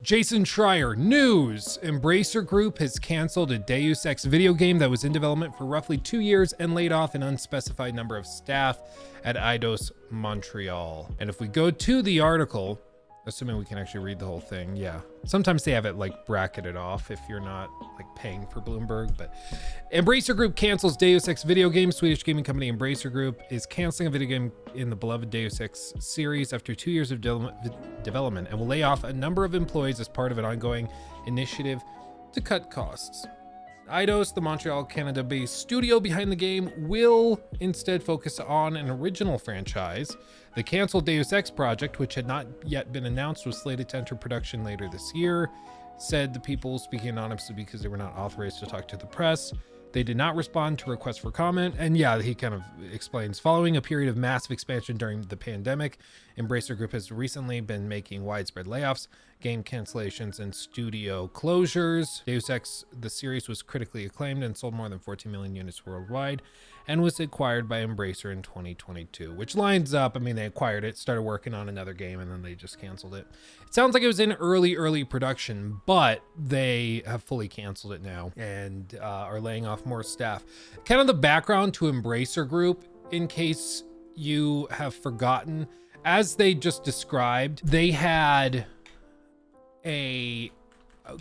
Jason Schreier, news. Embracer Group has canceled a Deus Ex video game that was in development for roughly 2 years and laid off an unspecified number of staff at Eidos Montreal. And if we go to the article, assuming we can actually read the whole thing, yeah. Sometimes they have it like bracketed off if you're not like paying for Bloomberg, but Embracer Group cancels Deus Ex video game. Swedish gaming company Embracer Group is canceling a video game in the beloved Deus Ex series after 2 years of development and will lay off a number of employees as part of an ongoing initiative to cut costs. Eidos, the Montreal, Canada-based studio behind the game, will instead focus on an original franchise. The canceled Deus Ex project, which had not yet been announced, was slated to enter production later this year, said the people speaking anonymously because they were not authorized to talk to the press. They did not respond to requests for comment. And yeah, he kind of explains, following a period of massive expansion during the pandemic, Embracer Group has recently been making widespread layoffs, game cancellations, and studio closures. Deus Ex, the series, was critically acclaimed and sold more than 14 million units worldwide and was acquired by Embracer in 2022, which lines up. I mean, they acquired it, started working on another game, and then they just canceled it. It sounds like it was in early production, but they have fully canceled it now and are laying off more staff. Kind of the background to Embracer Group, in case you have forgotten, as they just described, they had a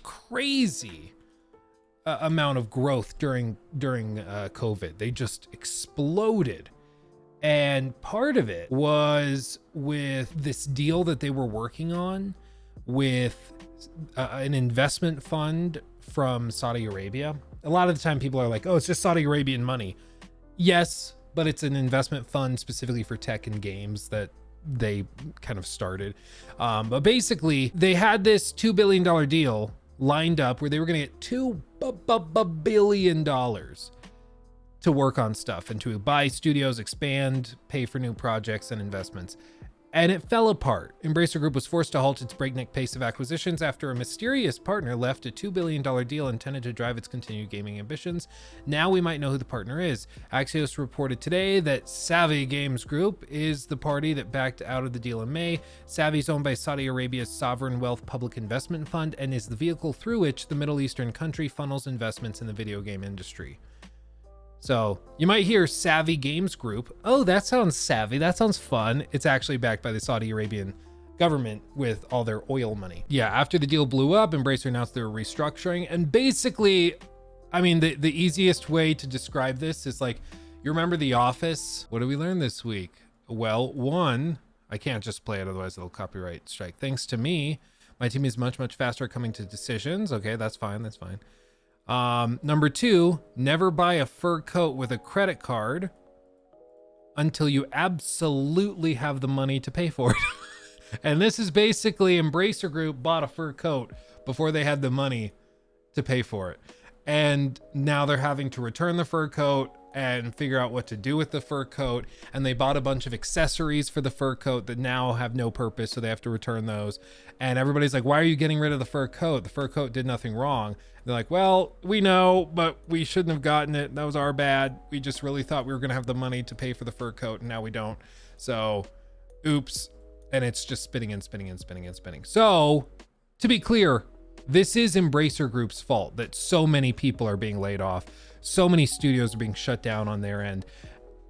crazy amount of growth during COVID. They just exploded. And part of it was with this deal that they were working on with an investment fund from Saudi Arabia. A lot of the time people are like, oh, it's just Saudi Arabian money. Yes, but it's an investment fund specifically for tech and games that they kind of started. But basically, they had this $2 billion deal lined up where they were going to get $2 billion to work on stuff and to buy studios, expand, pay for new projects and investments. And it fell apart. Embracer Group was forced to halt its breakneck pace of acquisitions after a mysterious partner left a $2 billion deal intended to drive its continued gaming ambitions. Now we might know who the partner is. Axios reported today that Savvy Games Group is the party that backed out of the deal in May. Savvy is owned by Saudi Arabia's Sovereign Wealth Public Investment Fund and is the vehicle through which the Middle Eastern country funnels investments in the video game industry. So you might hear Savvy Games Group. Oh, that sounds savvy. That sounds fun. It's actually backed by the Saudi Arabian government with all their oil money. Yeah, after the deal blew up, Embracer announced they were restructuring. And basically, I mean, the easiest way to describe this is like, you remember The Office? What did we learn this week? Well, one, I can't just play it, otherwise it'll copyright strike. Thanks to me, my team is much faster at coming to decisions. Okay, that's fine. That's fine. Number two, never buy a fur coat with a credit card until you absolutely have the money to pay for it. And this is basically Embracer Group bought a fur coat before they had the money to pay for it. And now they're having to return the fur coat and figure out what to do with the fur coat. And they bought a bunch of accessories for the fur coat that now have no purpose, so they have to return those. And everybody's like, why are you getting rid of the fur coat? The fur coat did nothing wrong. They're like, well, we know, but we shouldn't have gotten it. That was our bad. We just really thought we were going to have the money to pay for the fur coat, and now we don't. So, oops. And it's just spinning and spinning and spinning and spinning. So, to be clear, this is Embracer Group's fault that so many people are being laid off. So many studios are being shut down on their end.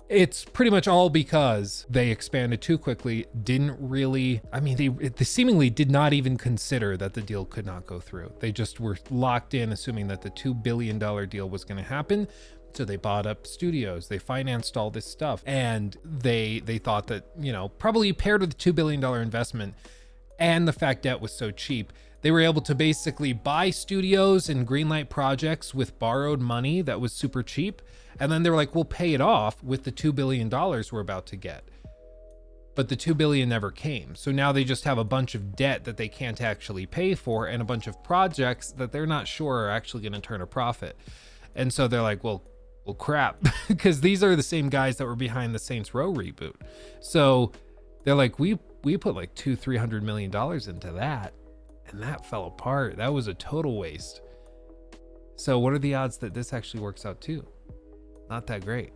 It's pretty much all because they expanded too quickly, didn't really, I mean, they seemingly did not even consider that the deal could not go through. They just were locked in, assuming that the $2 billion deal was going to happen. So they bought up studios, they financed all this stuff, and they thought that, you know, probably paired with the $2 billion investment and the fact debt was so cheap, they were able to basically buy studios and greenlight projects with borrowed money that was super cheap. And then they were like, we'll pay it off with the $2 billion we're about to get. But the $2 billion never came. So now they just have a bunch of debt that they can't actually pay for and a bunch of projects that they're not sure are actually going to turn a profit. And so they're like, well crap, because these are the same guys that were behind the Saints Row reboot. So they're like, we put like $200-300 million into that, and that fell apart. That was a total waste. So what are the odds that this actually works out too? Not that great.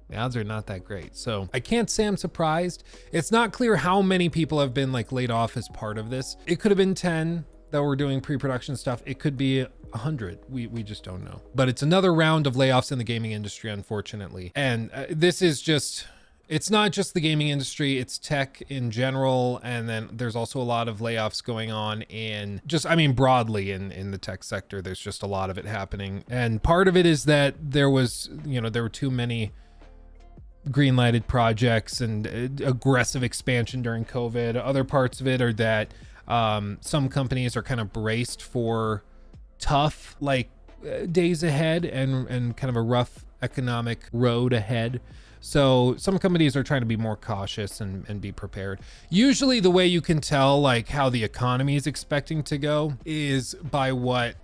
The odds are not that great. So I can't say I'm surprised. It's not clear how many people have been like laid off as part of this. It could have been 10, that were doing pre-production stuff. It could be 100. We just don't know. But it's another round of layoffs in the gaming industry, unfortunately. And this is just, it's not just the gaming industry, it's tech in general. And then there's also a lot of layoffs going on in just, I mean, broadly in the tech sector. There's just a lot of it happening. And part of it is that there was, you know, there were too many green-lighted projects and aggressive expansion during COVID. Other parts of it are that some companies are kind of braced for tough days ahead and kind of a rough economic road ahead. So some companies are trying to be more cautious and be prepared. Usually the way you can tell like how the economy is expecting to go is by what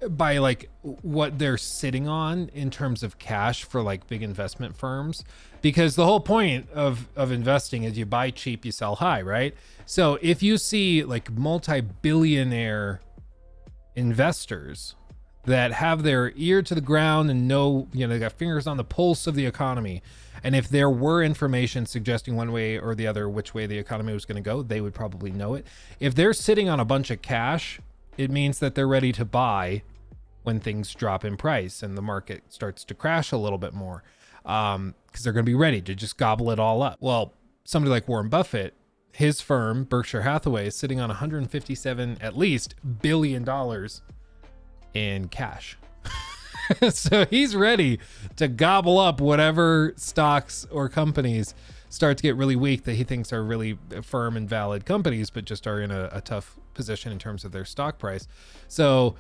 they're sitting on in terms of cash for like big investment firms. Because the whole point of investing is you buy cheap, you sell high, right? So if you see like multi-billionaire investors that have their ear to the ground and know, you know, they got fingers on the pulse of the economy. And if there were information suggesting one way or the other which way the economy was going to go, they would probably know it. If they're sitting on a bunch of cash, it means that they're ready to buy when things drop in price and the market starts to crash a little bit more. Because they're going to be ready to just gobble it all up. Well, somebody like Warren Buffett, his firm, Berkshire Hathaway, is sitting on $157 at least billion in cash. So he's ready to gobble up whatever stocks or companies start to get really weak that he thinks are really firm and valid companies, but just are in a tough position in terms of their stock price. So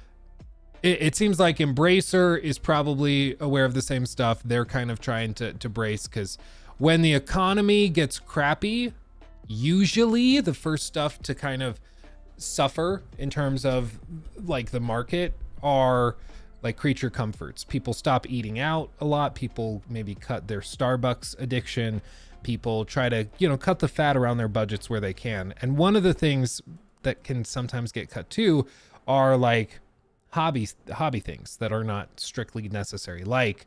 it seems like Embracer is probably aware of the same stuff. They're kind of trying to brace, because when the economy gets crappy, usually the first stuff to kind of suffer in terms of like the market are like creature comforts. People stop eating out a lot. People maybe cut their Starbucks addiction. People try to, you know, cut the fat around their budgets where they can. And one of the things that can sometimes get cut too are like hobby things that are not strictly necessary, like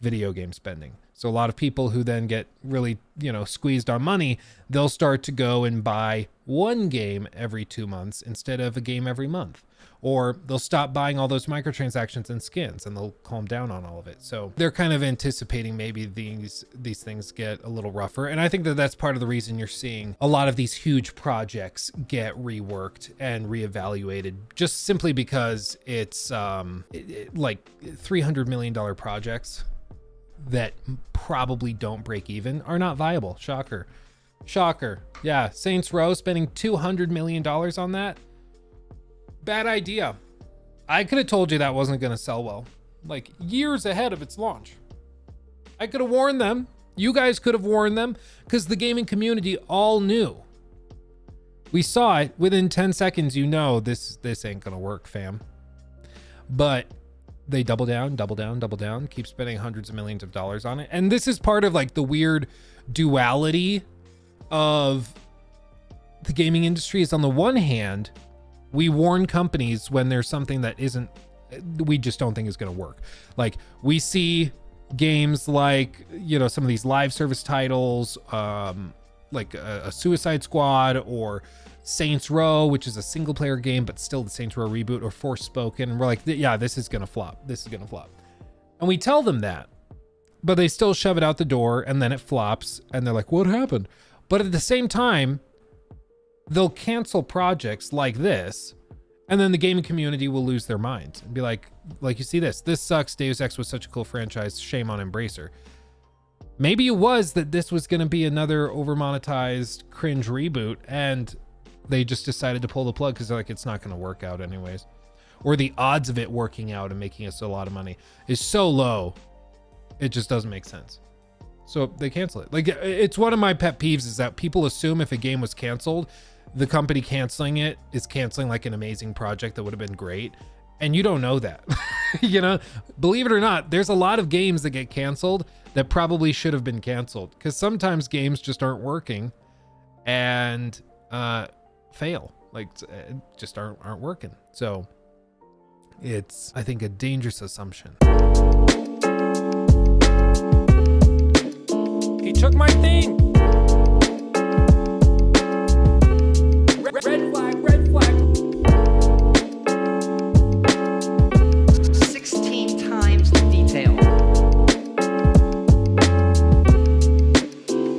video game spending. So a lot of people who then get really, you know, squeezed on money, they'll start to go and buy one game every 2 months instead of a game every month. Or they'll stop buying all those microtransactions and skins, and they'll calm down on all of it. So they're kind of anticipating maybe these things get a little rougher. And I think that that's part of the reason you're seeing a lot of these huge projects get reworked and reevaluated, just simply because it's like $300 million projects that probably don't break even are not viable. Shocker. Yeah, Saints Row spending $200 million on that. Bad idea. I could have told you that wasn't going to sell well, like years ahead of its launch. I could have warned them. You guys could have warned them, because the gaming community all knew. We saw it within 10 seconds. You know, this ain't going to work, fam. But they double down, keep spending hundreds of millions of dollars on it. And this is part of like the weird duality of the gaming industry. Is on the one hand, we warn companies when there's something that we just don't think is going to work. Like we see games like, you know, some of these live service titles, like a Suicide Squad or Saints Row, which is a single player game, but still the Saints Row reboot, or Forspoken. And we're like, yeah, this is going to flop. And we tell them that, but they still shove it out the door, and then it flops. And they're like, what happened? But at the same time, they'll cancel projects like this, and then the gaming community will lose their minds and be like you see this sucks. Deus Ex was such a cool franchise. Shame on Embracer. Maybe it was that this was going to be another over monetized cringe reboot, and they just decided to pull the plug because they're like, it's not going to work out anyways. Or the odds of it working out and making us a lot of money is so low, it just doesn't make sense. So they cancel it. Like, it's one of my pet peeves is that people assume if a game was canceled, the company canceling it is canceling like an amazing project that would have been great. And you don't know that. You know, believe it or not, there's a lot of games that get canceled that probably should have been canceled, because sometimes games just aren't working and fail, like just aren't working. So it's, I think, a dangerous assumption. He took my thing. Red flag, red